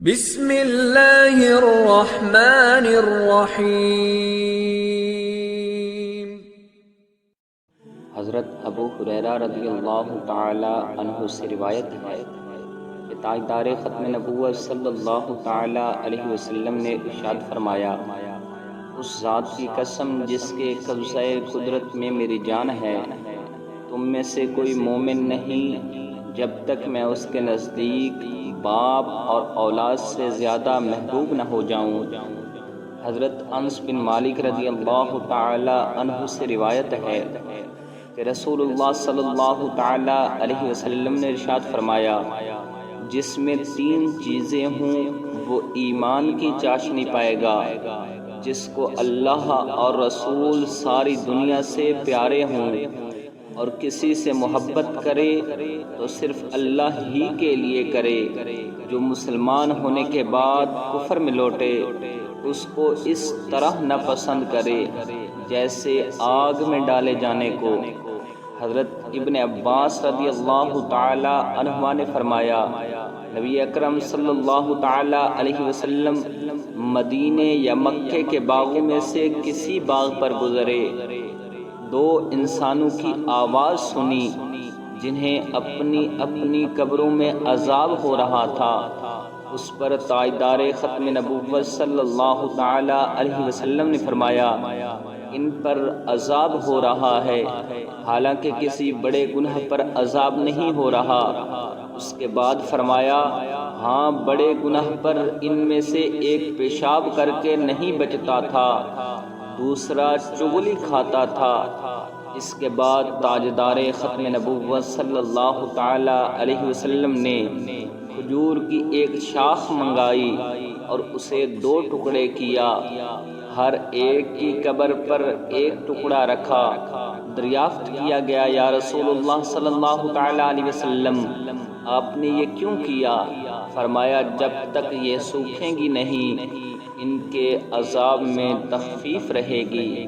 بسم اللہ الرحمن الرحیم۔ حضرت ابو ہریرہ رضی اللہ تعالی عنہ سے روایت ہے کہ تاجدار ختم نبوت صلی اللہ تعالی علیہ وسلم نے ارشاد فرمایا، اس ذات کی قسم جس کے قبضہ قدرت میں میری جان ہے، تم میں سے کوئی مومن نہیں جب تک میں اس کے نزدیک باپ اور اولاد سے زیادہ محبوب نہ ہو جاؤں۔ حضرت انس بن مالک رضی اللہ تعالی عنہ سے روایت ہے کہ رسول اللہ صلی اللہ تعالی علیہ وسلم نے ارشاد فرمایا، جس میں 3 چیزیں ہوں وہ ایمان کی چاشنی پائے گا۔ جس کو اللہ اور رسول ساری دنیا سے پیارے ہوں اور کسی سے محبت کرے تو صرف اللہ ہی کے لیے کرے، جو مسلمان ہونے کے بعد کفر میں لوٹے اس کو اس طرح نہ پسند کرے جیسے آگ میں ڈالے جانے کو۔ حضرت ابن عباس رضی اللہ تعالی عنہما نے فرمایا، نبی اکرم صلی اللہ تعالی علیہ وسلم مدینے یا مکے کے باغوں میں سے کسی باغ پر گزرے، 2 انسانوں کی آواز سنی جنہیں اپنی اپنی قبروں میں عذاب ہو رہا تھا۔ اس پر تاجدار ختم نبوت صلی اللہ تعالی علیہ وسلم نے فرمایا، ان پر عذاب ہو رہا ہے، حالانکہ کسی بڑے گناہ پر عذاب نہیں ہو رہا۔ اس کے بعد فرمایا، ہاں بڑے گناہ پر ان میں سے ایک پیشاب کر کے نہیں بچتا تھا، دوسرا چغلی کھاتا تھا۔ اس کے بعد تاجدار ختم نبوت صلی اللہ تعالی علیہ وسلم نے کھجور کی ایک شاخ منگائی اور اسے 2 ٹکڑے کیا، ہر ایک کی قبر پر 1 ٹکڑا رکھا۔ دریافت کیا گیا، یا رسول اللہ صلی اللہ تعالی علیہ وسلم آپ نے یہ کیوں کیا؟ فرمایا، جب تک یہ سوکھیں گی نہیں ان کے عذاب میں تخفیف رہے گی۔